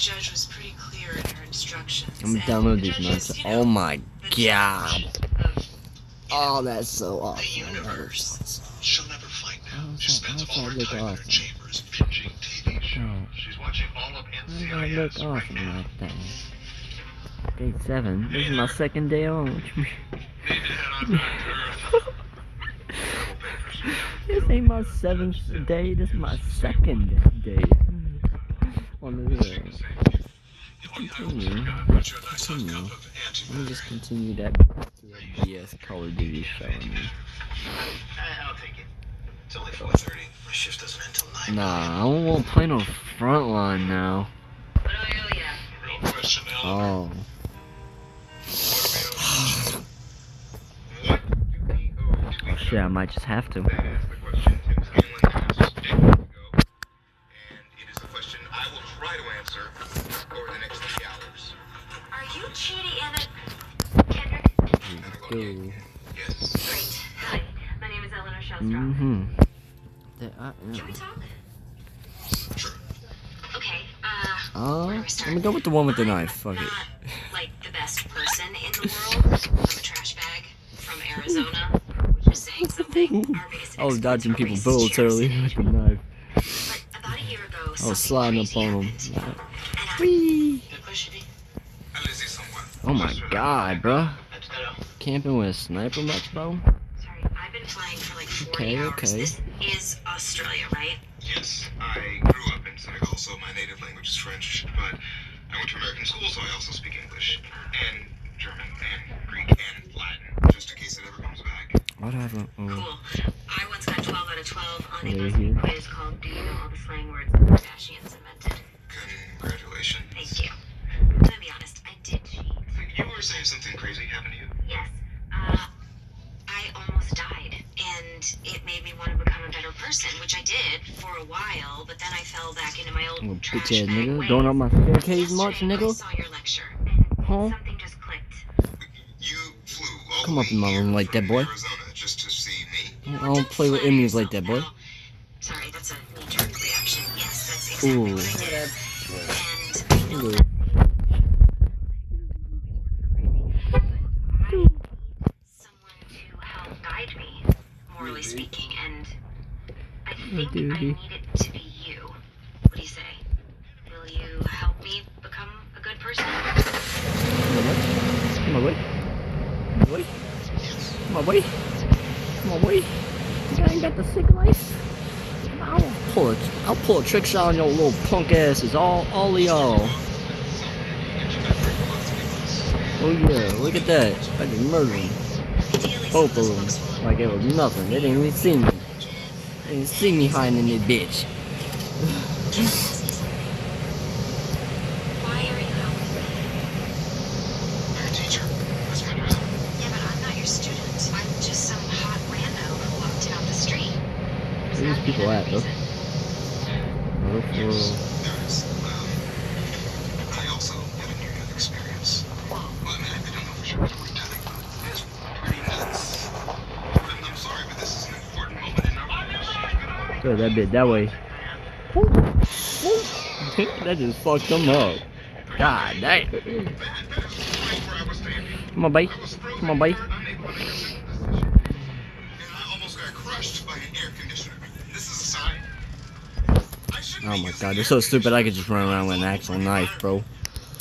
judge was pretty clear in her instructions. I'm gonna download these nuts. Oh my god. Oh, that's so awesome. The universe. She'll never find out. She spends all her look time in her awesome? chambers binging TV shows. She's watching all of How does that look NCIS right awesome now. like that? Day 7. This is my second day on. Need to head on back to Earth. This ain't my 7th day. This is my 2nd day on this. Continue. Let me just continue that BS Call of Duty show. I'll take it. It's only 4:30. My shift doesn't end till 9. Nah, I don't want to play no Frontline now. Real question, Oh. Eleanor. What do we owe to Oh each shit, I might just have to. That is the question Tim Scanlon asked decades ago, and it is the question I will try to answer over the next 3 hours. Are you Chidi and Kendrick? Go. Yes. Great. Hi, my name is Eleanor Shellstrop. Can we talk? Sure. Okay, Let me go with the one with the knife. Fuck it. not, like, the best person in the world. I'm a trash bag from Arizona, which is saying something. Our biggest I was exports dodging are people's racist bullets chairs. earlier with the knife. But about a year ago, I was something sliding up crazy on them. happened. And I... Whee! Oh my god, bruh. Camping with a sniper much, bro? Sorry, I've been flying for like 40 Okay, hours. okay. This is Australia, right? Yes, I grew up in Senegal, so my native language is French, but I went to American school, so I also speak English, and German, and Greek, and Latin, just in case it ever comes back. What happened? Oh. Cool. I once got 12 out of 12 on a Right BuzzFeed here. quiz called Do You Know All the Slang Words the Kardashians Invented? Congratulations. Thank you. I'm gonna be honest, I did cheat. You were saying something crazy happened to you? Yes. I almost died, and it made me want to become a better person, which I did for a while, but then I fell back into my old Little trash bitch ass bag nigga. ways. Going up my staircase much, Yesterday, I nigga? saw your lecture, and Huh? something just clicked. You flew all Come the up in my way room here like that, from boy. Arizona just to see me. I don't play with enemies like that, boy. Sorry, that's a knee-jerk reaction. Yes, that's exactly Ooh. what I did. And I know Ooh. that someone to help guide me, morally speaking, and I think I need it to be you. What do you say? Will you help me become a good person? Come on, boy. Come on, boy. Come on, boy. Come on, boy. You ain't got the sick life. I'll pull a trick shot on your little punk asses, all of y'all. Oh yeah, look at that. I can murder them. Both of them. Like it was nothing. They didn't even see me. They didn't see me hiding in that bitch. Why are you helping me? I'm a teacher. That's my job. Yeah, but I'm not your student. I'm just some hot rando who walked in off the street. There's Where these gotta be people another at, though? reason. Look for... There is. I also had a near-death experience. Well, I mean, I don't know for sure what we're telling, but it's pretty nuts. I'm sorry, but this is an important moment in our relationship. Good, that bit that way. That just fucked them up. God damn. Come on, babe. Come on, babe. Oh my god, they're so stupid. I could just run around with an actual knife, bro.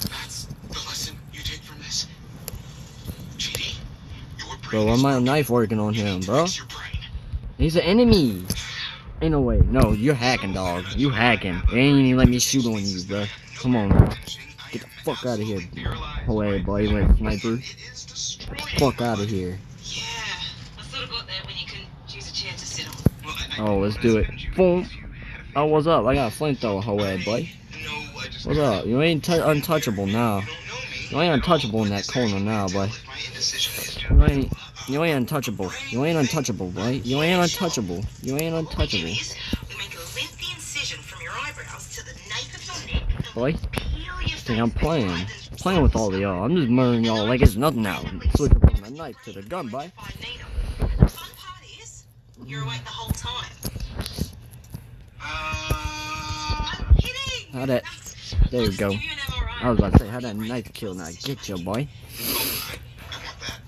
That's the lesson you take from this. GD, your brain Bro, why is my broken. knife working on You him, need to bro? fix your brain. He's an enemy. Ain't no way. No, you're hacking, dog. You hacking. They ain't even let me shoot on you, bro. Come on, bro. Get the fuck out of here. Oh, wait, boy, you went sniper. Get the fuck out of here. Yeah, I sort of got that when you couldn't choose a chair to sit on. Oh, let's do it. Boom. Oh, what's up? I got a flamethrower, hoe head, boy. What's up? You ain't untouchable now. You ain't untouchable in that corner now, boy. You ain't untouchable. You ain't untouchable, boy. You ain't untouchable. You ain't untouchable. We make a lengthy incision from your eyebrows to the nape of your neck. Boy, Peel your think I'm face playing. back and Playing with all of y'all. I'm just murdering y'all like it's nothing now. Switching from the knife to the gun, boy. fine needle. The fun part is, you're awake the whole time. I'm kidding! How that There we Let's go. give you an MRI. I was about to say, how that knife kill now? Get you, boy. I want that.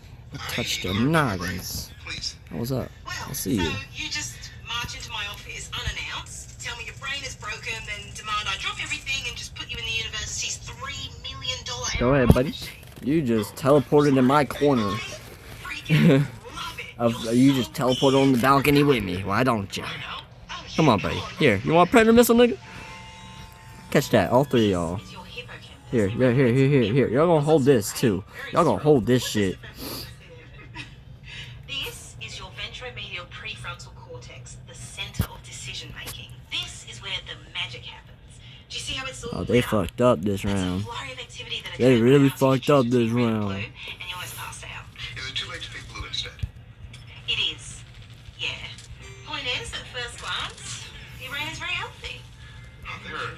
Touched your noggins. Please. What's up? Well, I see you. So you just march into my office unannounced, tell me your brain is broken, then demand I drop everything and just put you in the university's $3 million. Go ahead, buddy. You just teleported in my corner. Freaking love it. You just teleported on the balcony with me. Why don't you? Oh, yeah, Come on, buddy. Here, you want a predator missile, nigga? Catch that, all three of y'all. It's your hippocampus. Here. Y'all gonna hold this too. Y'all gonna hold this shit. This is your ventromedial prefrontal cortex, the center of decision making. This is where the magic happens. Do you see how it's all Oh, they lit up? fucked up this It's a round. flurry of activity that They occurs really after you fucked up choose to this be red or round. blue, And you almost passed out. Is it too late to pick blue instead? It is. Yeah. Point is, at first glance, your brain is very healthy. Oh, there are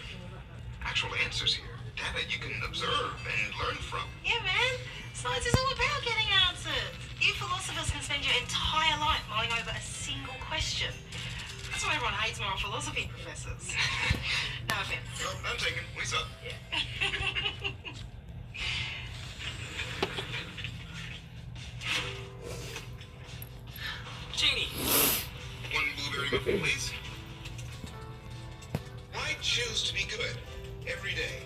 actual answers here. Data you can observe and learn from. Yeah, man. Science is all about getting answers. You philosophers can spend your entire life mulling over a single question. That's why everyone hates moral philosophy professors. No offense. Well, I'm taken. What's up? Genie. One blueberry muffin, please. Why choose to be good every day?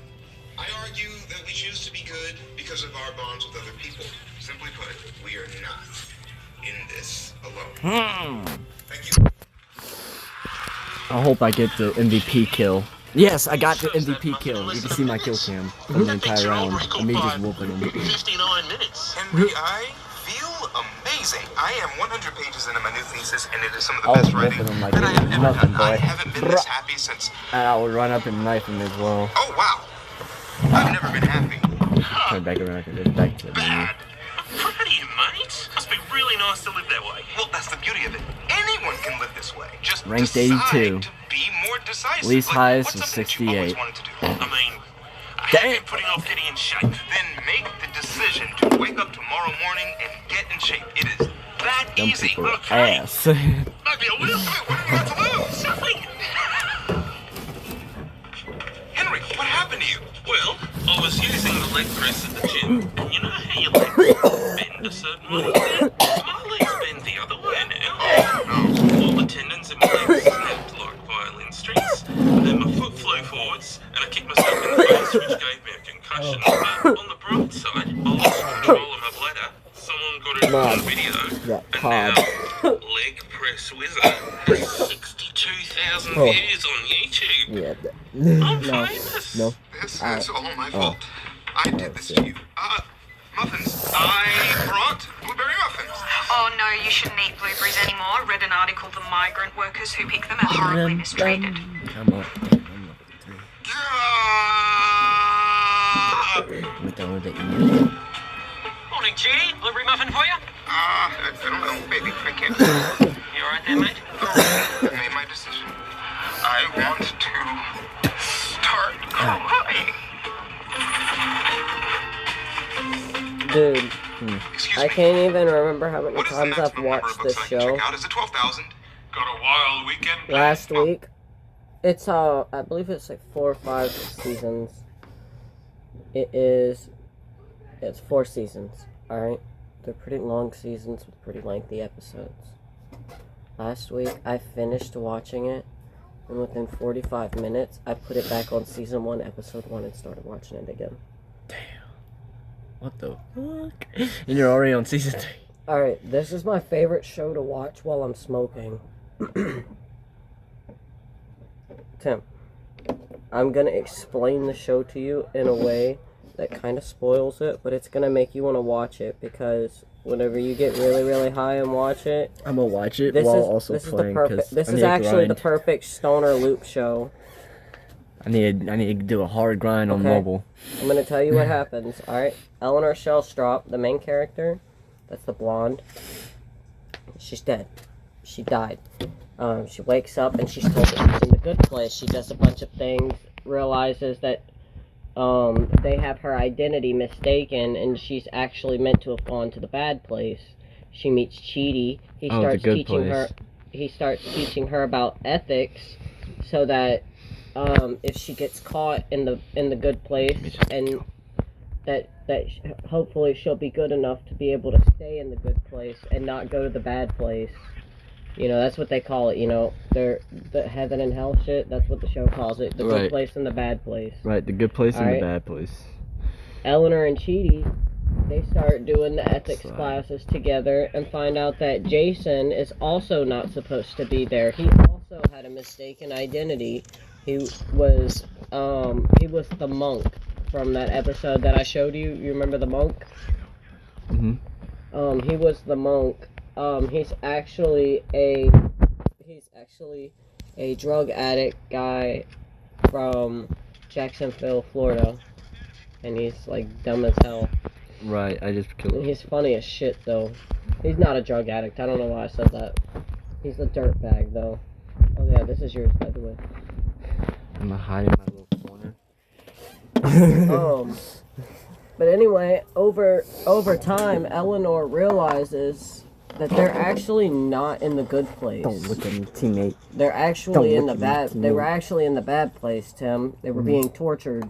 I argue that we choose to be good because of our bonds with other people. Simply put, we are not in this alone. Thank you. I hope I get the MVP kill. Yes, I got the MVP kill. You can see my kill cam from the entire round. And me just whooping him. 59 minutes. Henry, I feel amazing. I am 100 pages into my new thesis, and it is some of the I was best writing whooping him like that I it have was ever nothing, done. I boy. haven't been this happy since. And I would run up and knife him as well. Oh, wow. I've never been happy. Turn back around and just back to the menu. Bad. I'm proud of you, mate. Must be really nice to live that way. Well, that's the beauty of it. Anyone can live this way. Just Ranked decide 82. to be more decisive. Least Like, highest what's was something that you always 68. wanted to do? I mean, I Damn. have been putting off getting in shape. Then make the decision to wake up tomorrow morning and get in shape. It is that Them easy. people are okay. ass. Maybe I will. Wait, what have you got to lose? Nothing. Henry, what happened to you? Well, I was using the leg press at the gym, and you know how your legs bend a certain way? My legs bend the other way now. All the tendons in my legs snapped like violin strings, and then my foot flew forwards, and I kicked myself in the face, which gave me a concussion. But on the bright side, I lost control of my bladder. Someone got it on video, and now Leg Press Wizard has 62,000 views on YouTube. Yeah. I'm famous. No. This is all my fault. I did this to you. Muffins. I brought blueberry muffins. Oh no, you shouldn't eat blueberries anymore. I read an article the migrant workers who pick them are horribly mistreated. Come on. I'm done with the email. Morning, Judy. Blueberry muffin for you? I don't know, baby. I can't. You alright there, mate? I made my decision. I want to start crying. Dude, Excuse I me. can't even remember how many What is the times I've maximum number watched of this books I can show. check out? Is it 12,000? Got a wild weekend. Last week, it's I believe it's like 4 or 5 seasons. It's 4 seasons. All right, they're pretty long seasons with pretty lengthy episodes. Last week, I finished watching it, and within 45 minutes, I put it back on season 1, episode 1, and started watching it again. What the fuck? And you're already on season 3. Alright, this is my favorite show to watch while I'm smoking. Tim, I'm gonna explain the show to you in a way that kind of spoils it, but it's gonna make you want to watch it, because whenever you get really, really high and watch it, I'm gonna watch it this while is also this playing. is the perfect. 'Cause This I is need to actually the grind. perfect stoner loop show. I need to do a hard grind on Okay. mobile. I'm gonna tell you what happens. All right, Eleanor Shellstrop, the main character, that's the blonde. She's dead. She died. She wakes up and she's told that she's in the good place. She does a bunch of things, realizes that they have her identity mistaken, and she's actually meant to have gone to the bad place. She meets Chidi. He Oh, the starts good teaching her. place. He starts teaching her about ethics, so that if she gets caught in the good place, and that hopefully she'll be good enough to be able to stay in the good place and not go to the bad place. You know, that's what they call it, you know. They're the heaven and hell shit, that's what the show calls it. The good place and the bad place. Right, the good place and the bad place. Eleanor and Chidi, they start doing the ethics classes together and find out that Jason is also not supposed to be there. He also had a mistaken identity. He was the monk from that episode that I showed you. You remember the monk? Mm-hmm. He was the monk. He's actually a drug addict guy from Jacksonville, Florida, and he's like dumb as hell. Right, I just killed him. He's funny as shit though. He's not a drug addict. I don't know why I said that. He's a dirtbag though. Oh yeah, this is yours by the way. I'm gonna hide in my little corner. But anyway, over time, Eleanor realizes that they're actually not in the good place. Don't look at me, teammate. They're actually in the bad. They were actually in the bad place, Tim. They were being tortured.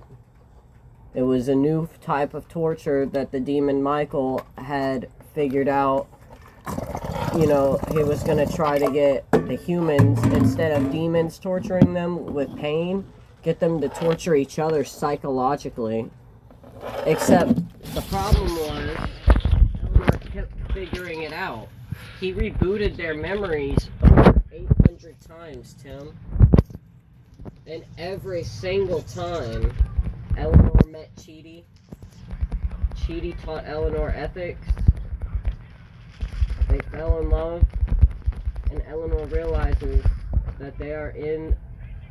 It was a new type of torture that the demon Michael had figured out. You know, he was gonna try to get the humans, instead of demons torturing them with pain, get them to torture each other psychologically. Except the problem was, Eleanor kept figuring it out. He rebooted their memories over 800 times, Tim. And every single time Eleanor met Chidi, Chidi taught Eleanor ethics. They fell in love, and Eleanor realizes that they are in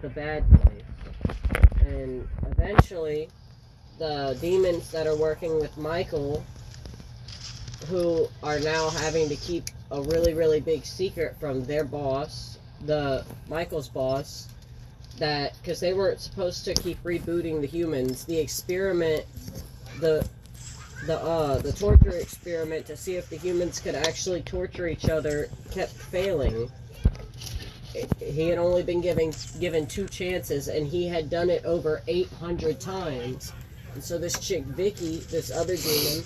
the bad place. And eventually, the demons that are working with Michael, who are now having to keep a really, really big secret from their boss, Michael's boss, that, because they weren't supposed to keep rebooting the humans, the experiment, the torture experiment to see if the humans could actually torture each other kept failing. He had only been given 2 chances, and he had done it over 800 times. And so this chick, Vicky, this other demon,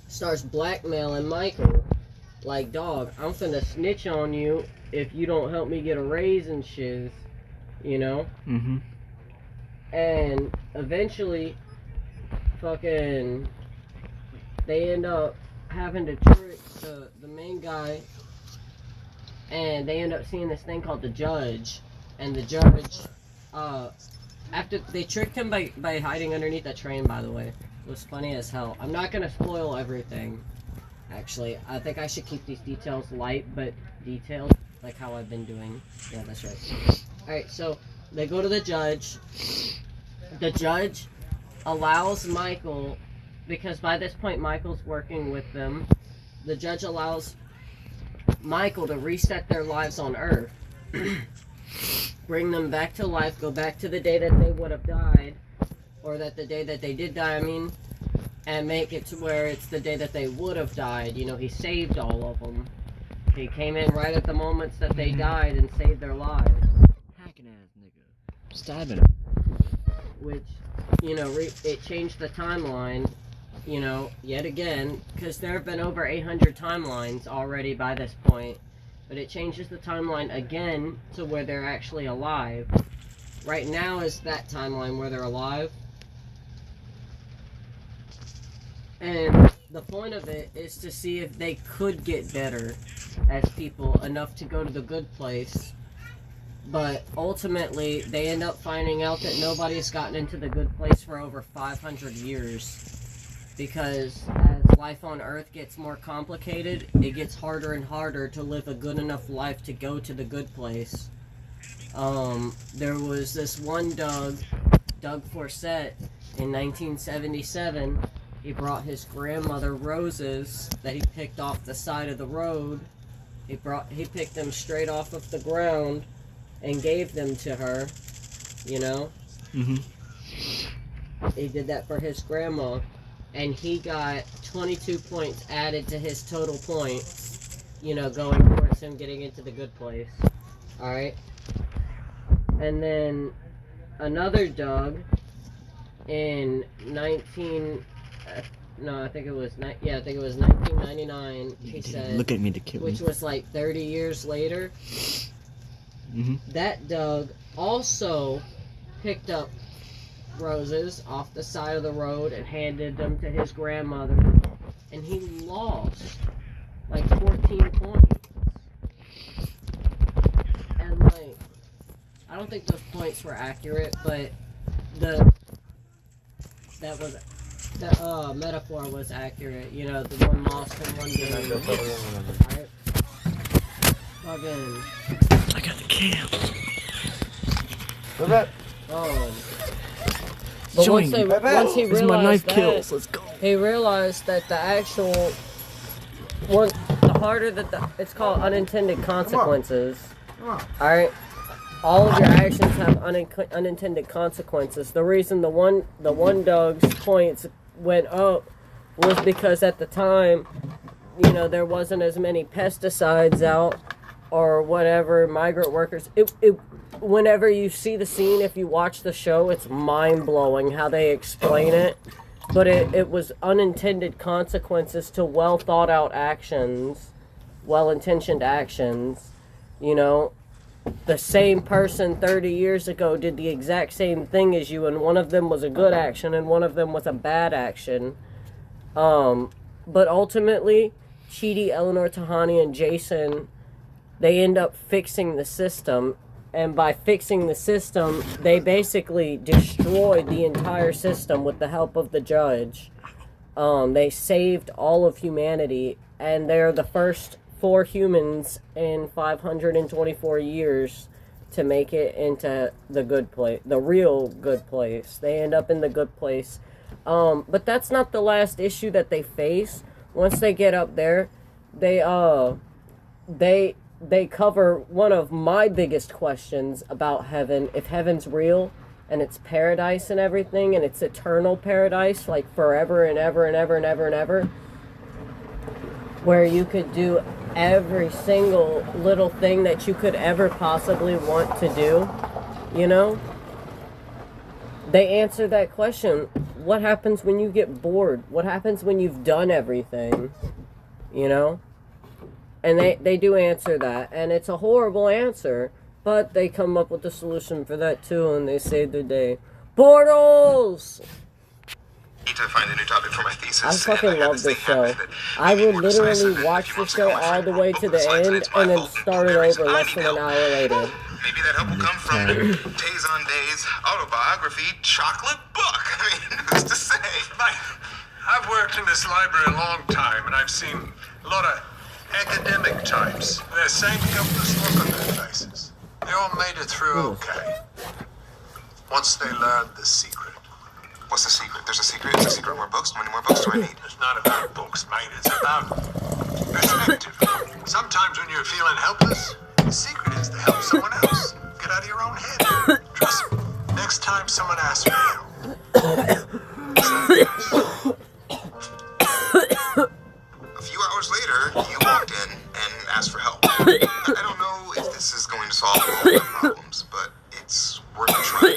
starts blackmailing Michael. Like, dog, I'm finna snitch on you if you don't help me get a raise and shiz. You know? Mm-hmm. And eventually, fucking, they end up having to trick the main guy, and they end up seeing this thing called the Judge. And the Judge, after they tricked him by hiding underneath a train, by the way. It was funny as hell. I'm not gonna spoil everything, actually. I think I should keep these details light, but detailed, like how I've been doing. Yeah, that's right. Alright, so they go to the Judge. The Judge allows Michael, because by this point Michael's working with them, the Judge allows Michael to reset their lives on Earth. Bring them back to life, go back to the day that they would have died, or that the day that they did die, I mean, and make it to where it's the day that they would have died. You know, he saved all of them. He came in right at the moments that they died and saved their lives. Hacking ass nigga. Stabbing him. Which, you know, it changed the timeline, you know, yet again, because there have been over 800 timelines already by this point. But it changes the timeline again to where they're actually alive. Right now is that timeline where they're alive. And the point of it is to see if they could get better as people enough to go to the good place. But ultimately, they end up finding out that nobody has gotten into the good place for over 500 years. Because as life on Earth gets more complicated, it gets harder and harder to live a good enough life to go to the good place. There was this one Doug Forsett, in 1977. He brought his grandmother roses that he picked off the side of the road. He picked them straight off of the ground and gave them to her, you know? Mm-hmm. He did that for his grandma. And he got 22 points added to his total points, you know, going towards him getting into the good place. Alright? And then another Doug in I think it was 1999. He said, look at me to kill me. which was like 30 years later. That Doug also picked up roses off the side of the road and handed them to his grandmother, and he lost like 14 points. And like, I don't think those points were accurate, but the metaphor was accurate. You know, the one lost and one gained. Alright? Fucking. I got the cam. But Join once he This is my realized knife that, kills. Let's go. he realized that the harder that it's called unintended consequences. Alright? All of your actions have unintended consequences. The reason the one Doug's points went up was because at the time, you know, there wasn't as many pesticides out or whatever, migrant workers. Whenever you see the scene, if you watch the show, it's mind-blowing how they explain it. But it was unintended consequences to well-thought-out actions, well-intentioned actions, you know. The same person 30 years ago did the exact same thing as you, and one of them was a good action and one of them was a bad action. But ultimately, Chidi, Eleanor, Tahani, and Jason, they end up fixing the system, and by fixing the system, they basically destroyed the entire system with the help of the judge. They saved all of humanity, and they're the first 4 humans in 524 years to make it into the good place, the real good place. They end up in the good place. But that's not the last issue that they face. Once they get up there, they cover one of my biggest questions about heaven. If heaven's real and it's paradise and everything, and it's eternal paradise, like forever and ever and ever and ever and ever, where you could do every single little thing that you could ever possibly want to do, you know? They answer that question. What happens when you get bored? What happens when you've done everything? You know? And they do answer that, and it's a horrible answer, but they come up with a solution for that too, and they save the day. Portals! Need to find a new topic for my thesis. I fucking love this show. I would literally watch the show all the way to the end and then start it over less than an hour later. Maybe that help will come from Days on Days autobiography chocolate book. I mean, who's to say? I've worked in this library a long time, and I've seen a lot of academic types. The same helpless look on their faces. They all made it through okay. Once they learned the secret. What's the secret? There's a secret. It's a secret. More books. How many more books do I need? It's not about books, mate. It's about perspective. Sometimes when you're feeling helpless, the secret is to help someone else. Get out of your own head. Trust me. Next time someone asks for help. A few hours later, you walked in and asked for help. I don't know if this is going to solve all the problems, but it's worth a try.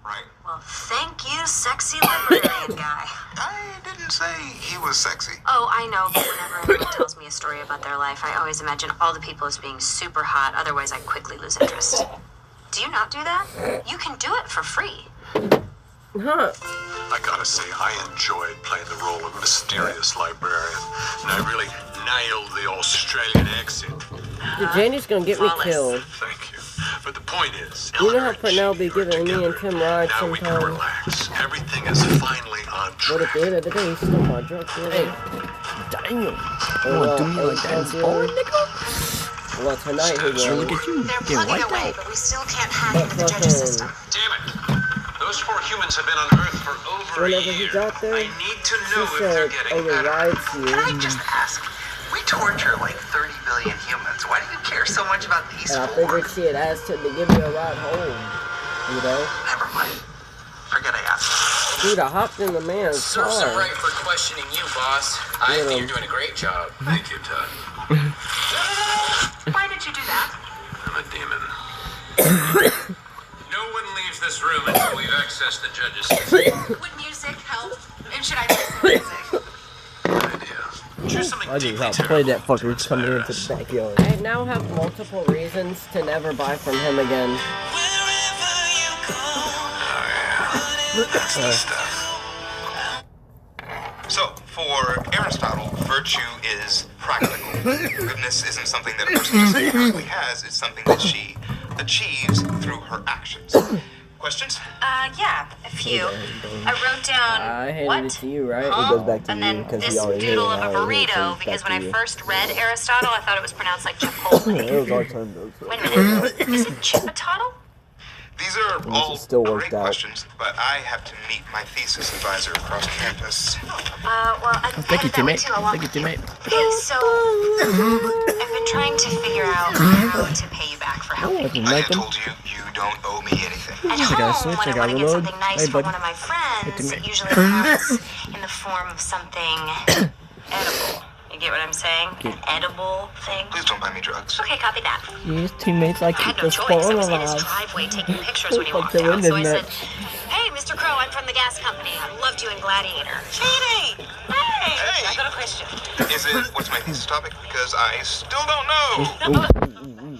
Right? Well, thank you, sexy librarian guy. I didn't say he was sexy. Oh, I know, but whenever anyone tells me a story about their life, I always imagine all the people as being super hot, otherwise I quickly lose interest. Do you not do that? You can do it for free. Huh. I gotta say, I enjoyed playing the role of mysterious librarian, and I really nailed the Australian accent. Janie's gonna get me killed. Thank you. But the point is, You know how Eleanor and Pernell be Chidi are giving me and together. Tim rides Now we can sometimes. relax. Everything is finally on But at track. the end of the day, he's still my drug dealer. Damn. You wanna do me like that in Spawn, nigga? Well, tonight he Sure, will. look at you. They're Getting plugging wiped away, out. but we still can't hack But into the judge's system. Damn it. Those 4 humans have been on Earth for over Whenever a he year. got there, I need to she know if they're said, getting "Oh, your better. ride's Can I here." just ask? We torture like 30 billion humans. Why do you care so much about these And I 4? figured she had asked him to give me a ride home. You know? Never mind. Forget I asked. Dude, I hopped in the man's Serves him car. right for questioning you, boss. I think you're doing a great job. Thank you, Todd. Why did you do that? I'm a demon. No one leaves this this room until we've accessed the judge's system. Would music help? And should I play some music? Good idea. Choose something I do deeply how to play that terrible. fucker coming into the backyard. I now have multiple reasons to never buy from him again. That's the stuff. So, for Aristotle, virtue is practical. Goodness isn't something that a person just inherently has, it's something that she achieves through her actions. Questions? Yeah, a few. I wrote down I handed what? it to you, right? Huh? It goes back to And you then because this he already doodle hit of it, a now he hits burrito, it because back when to I you. first read Aristotle, I thought it was pronounced like Chipotle. It was our turn though. Wait a minute, is it Chipottle? These are Well, all it still great worked out. questions, but I have to meet my thesis advisor across campus. Well, I'm Thank you, headed that way teammate. too. I want- Thank you, teammate. Okay, so I've been trying to figure out how to pay you back for helping me. I Like have them. told you, you don't owe me anything. At I got a home, Switch, when I I got want to get reload. something nice Hey, for bud. one of my friends, me. it usually comes in the form of something edible. You get what I'm saying? An edible thing. Please don't buy me drugs. Okay, copy that. Yes, teammates, I I keep had no the choice. I spawn was in his alive. driveway taking pictures when he Fuck walked the out. So I window said, nuts. "Hey, Mr. Crow, I'm from the gas company. I loved you in Gladiator." Chidi! Hey! I got a question. Is it, what's my thesis topic? Because I still don't know.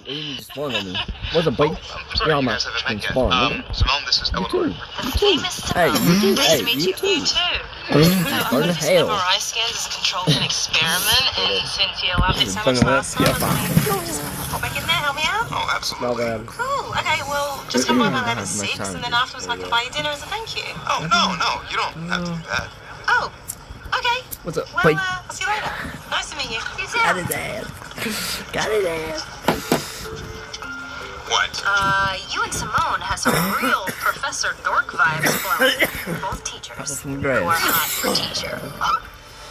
He spawned on me. What's a bite? I'm sorry Yeah, you my guys haven't fucking met yet. spawn. Simone, this is Eleanor. Famous Hey, Simone. you too. Nice Hey, to meet you too. You too. Where I'm the using hell? MRI scans as controlled an experiment, and Cynthia loved it so Bring much it up. last time. Yeah, fine. Just pop back in there, help me out. Oh, No absolutely. bad. Cool. Okay, well, just come by my I lab at have much 6, time and then to afterwards I can buy you dinner as a thank you. Oh, no, you don't have to do that. Oh, okay. What's up? Well, Wait. I'll see you later. Nice to meet you. You too. Got his ass. Got his ass. What? You and Simone has some real Professor Dork vibes flowing. Both teachers From who Grace. are hot for teacher.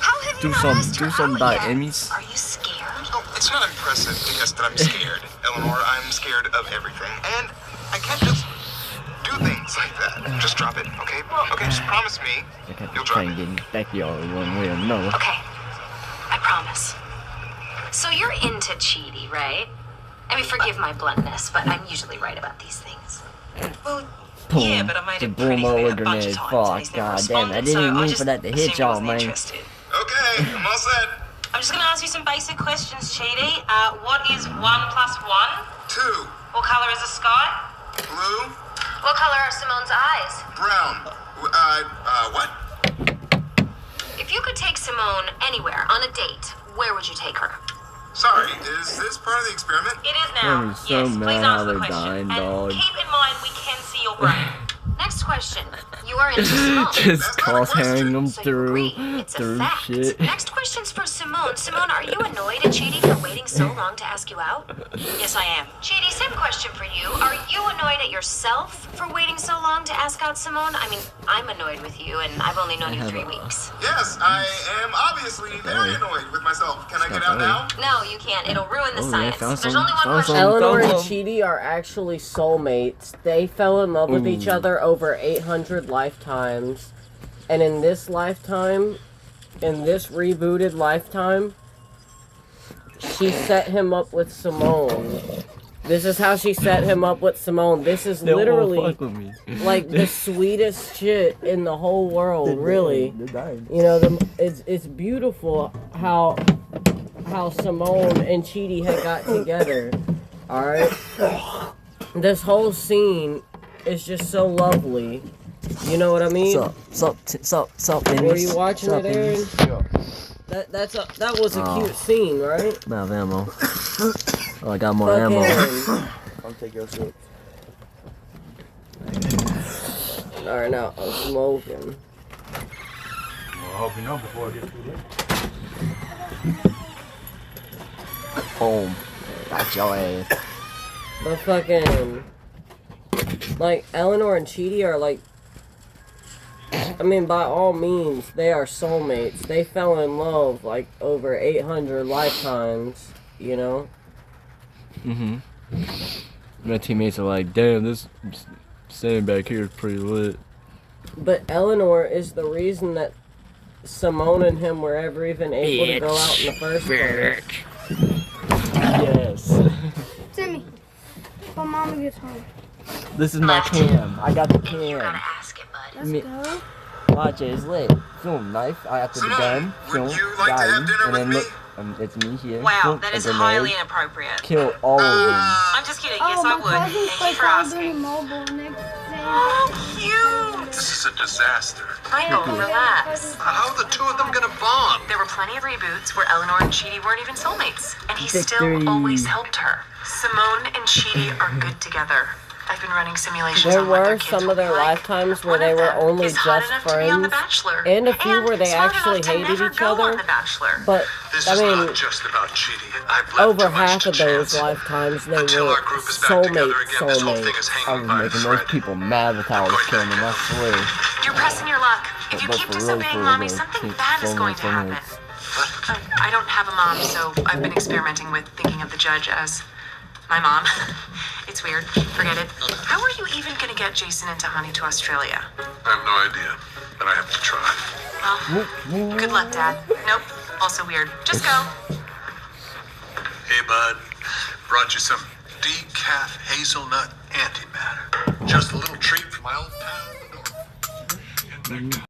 How have you Do not some, asked her do some out about yet? Emmys. Are you scared? Oh, it's not impressive to guess that I'm scared, Eleanor. I'm scared of everything. And I can't just do things like that. Just drop it, okay? Okay, just promise me I can't you'll try drop and it. get in his backyard one way or another. Okay, I promise. So you're into Chidi, right? I mean, forgive my bluntness, but I'm usually right about these things. Well, Boom. yeah, but I made The it pretty boom clear over a bunch grenade. of times. and Fuck, he's never god damn. I responded, didn't so mean just for that to hit assumed he y'all, wasn't man. interested. Okay, I'm all set. I'm just gonna ask you some basic questions, Chidi. What is 1 plus 1? 2. What color is the sky? Blue. What color are Simone's eyes? Brown. What? If you could take Simone anywhere on a date, where would you take her? Sorry, is this part of the experiment? It is now. I'm so Yes, mad please how answer the they're question. dying, And dog. keep in mind we can see your brain. Next question. You are into Simone. Just cross-hairing them So you through, agree. It's a through fact. shit. Next question's for Simone. Simone, are you annoyed at Chidi for waiting so long to ask you out? Yes, I am. Chidi, same question for you. Are you annoyed at yourself for waiting so long to ask out Simone? I mean, I'm annoyed with you, and I've only known you 3 weeks. Yes, I am obviously very annoyed with myself. Can I get out now? No, you can't. It'll ruin the Oh, yeah, science. found There's some- only one found question. some- Eleanor and Thumbs up. Chidi are actually soulmates. They fell in love with each Ooh. other over 800 lifetimes. And in this lifetime, in this rebooted lifetime, she set him up with Simone. This is how she set him up with Simone. This is They won't literally fuck with me. like the sweetest shit in the whole world, really. They're dying. You know, it's beautiful how Simone and Chidi had got together. Alright? This whole scene is just so lovely. You know what I mean? Sup, Were you watching it, Aaron? That was a cute scene, right? I'm out of ammo. Oh, I got more ammo. Fucking- I'll take your shit. Alright, now I'm smoking. Well, I hope you know before it gets too late. Boom. Got your ass. But fucking, like, Eleanor and Chidi are like, I mean, by all means, they are soulmates. They fell in love like over 800 lifetimes, you know? Mm-hmm. My teammates are like, damn, this standing back here is pretty lit. But Eleanor is the reason that Simone and him were ever even able to go out in the first place. Yes. Timmy, when Mama gets home. This is my cam. I got the You gotta cam. ask it, bud. Me- Go. Watch it, it's lit. Film knife after the gun. Film guy, and then look. It's me here. Wow, Film, that a is grenade. highly inappropriate. Kill all of them. I'm just kidding. Yes, I Oh, would. my cousin's Thank play you for Call of Duty asking. Mobile next day. Oh, cute. This is a disaster. Michael, relax. How are the two of them gonna bond? There were plenty of reboots where Eleanor and Chidi weren't even soulmates, and he Victory. still always helped her. Simone and Chidi are good together. I've been running simulations There on what their were kids some will of their be like. lifetimes where One they of were them only is hot just enough to be on The friends, Bachelor, and a few where they smart actually enough to hated never each go on other. The Bachelor. But This I is mean, not just about cheating. I've left over too much half to of those chance. lifetimes they Until were our group is back together again, this whole thing is I hanging was by a making those thread. people mad with how I was killing them, I swear. You're pressing your luck. If you But keep for real, disobeying for mommy, real, something keep bad is going to filming happen. it. I don't have a mom, so I've been experimenting with thinking of the judge as my mom. It's weird. Forget it. How are you even gonna get Jason and Tahani to Australia? I have no idea, but I have to try. Well, good luck, Dad. Nope. Also weird. Just go. Hey, bud. Brought you some decaf hazelnut antimatter. Just a little treat for my old pal.